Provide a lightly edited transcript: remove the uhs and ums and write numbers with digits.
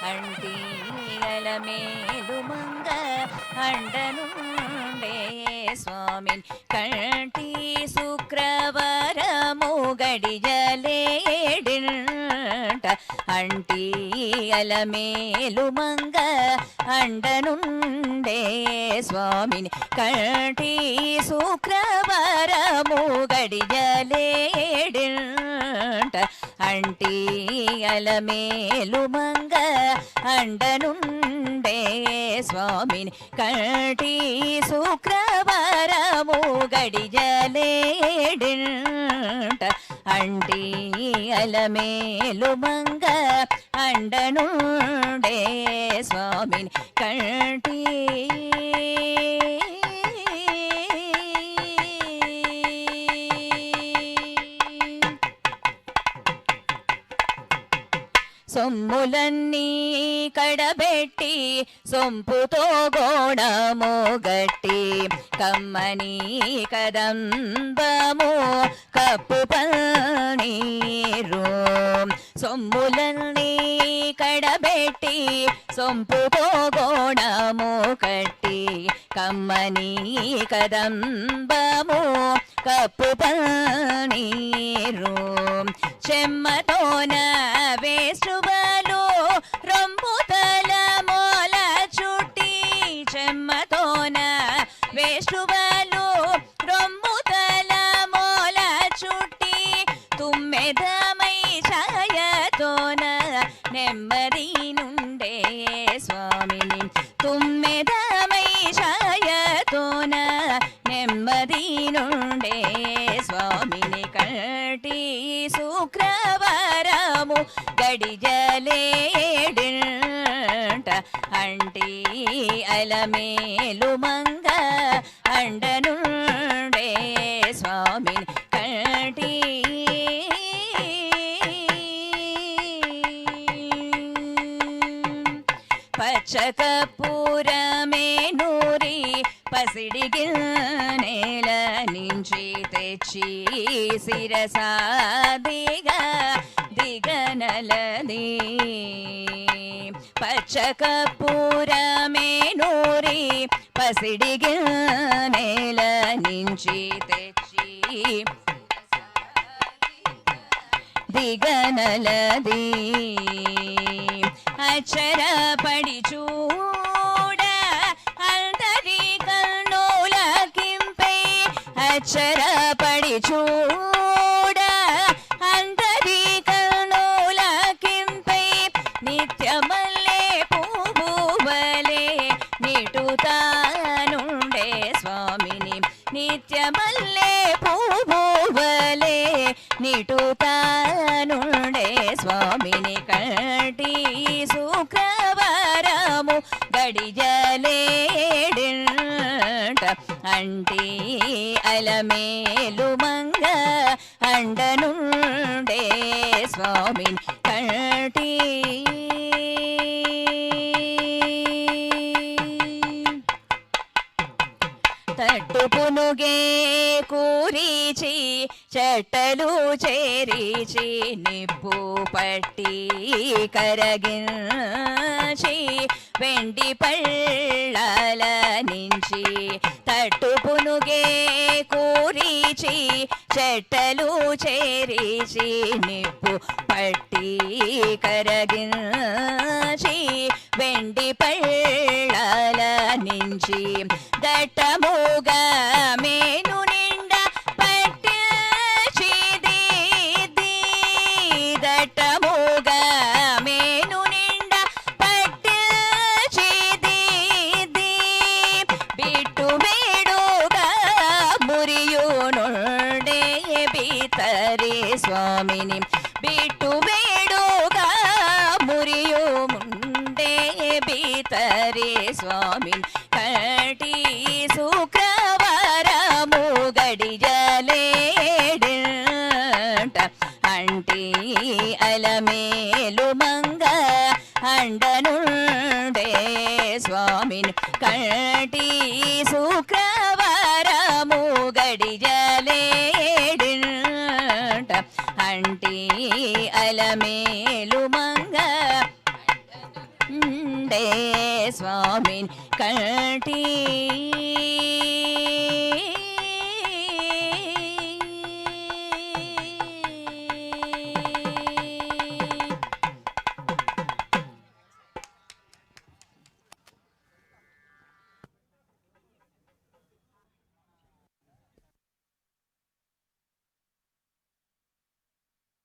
అంటీ అలమేలు మంగ అండనుండే స్వామిని కంటి శుక్రవారము గడిజలేడింట అంటీ అలమేలు మంగ అండనుండే స్వామిని కంటి శుక్రవారము గడిజలేడింట అంటీ అలమేలు మంగ అండనుండే స్వామిని కంటి శుక్రవారము గడిజలేడింట అంటీ అలమేలు మంగ అండనుండే స్వామిని కంటి సొమ్ములన్నీ కడబెట్టి సొంపుతో గోడము గట్టి కమ్మని కదంబము కప్పు పన్నీరు సొమ్ములన్నీ కడబెట్టి సొంపుతో గోడము కట్టి కమ్మని కదంబము కప్పు పన్నీరు చెమ్మతోన వేసుబలు రొంబుతల మూల చుట్టి చెమ్మతోన వేసుబలు రొంబుతల మూల చుట్టి తుమ్మెదమై ఛాయతోన నెమ్మది నుండే స్వామిని తుమ్మెదమై ఛాయతోన నెమ్మది నుండే స్వామిని కంటి శుక్రవారము గడిజలేడింట అంటీ అలమేలు మంగ అండనుండే స్వామిని కంటి పచ్చకర్పూరమే నూరి పసిడి గిన్నెల నుంచి తెచ్చి శిరసాదిగా దిగనలది పచ్చకర్పూరమే నూరి పసిడి గిన్నెల నుంచి తెచ్చి దిగనలది అక్షర పడి చూడ అందరి కన్నులకింపై అక్షర పడి చూడ అందరి కన్నులకింపై నిత్యమల్లే పువ్వువలే నిటుతానుండే స్వామిని నిత్యమల్లే పువ్వువలే నిటుతానుండే స్వామిని కంటి శుక్రవారము గడిజలేడింట అంటీ అలమేలు మంగ అండనుండే స్వామిని కంటి తట్టు పునుగే కూరిచి చెట్టలు చేరిచి నిప్పు పట్టి కరగించి వెండి పళ్ళల నుంచి తట్టు పునుగే కూరిచి చెట్టలు చేరిచి నిప్పు పట్టి కరగించి వెండి పళ్ళల నుంచి దట్టముగా మేను నిండా పట్టిది దట్టముగా మేను నిండా పట్టిది బిట్టు మేడుగా మురియునుండే బీతరి స్వామిని బిట్టు మేడుగా మురియు ముండే బీతరి స్వామిని కంటి శుక్రవారము గడిజలేడింట అంటీ అలమేలు మంగ అండనుండే స్వామిని కంటి శుక్రవారము గడిజలేడింట అంటీ అలమేలు మంగ ಸ್ವಾಮಿನ್ ಕಂಠಿ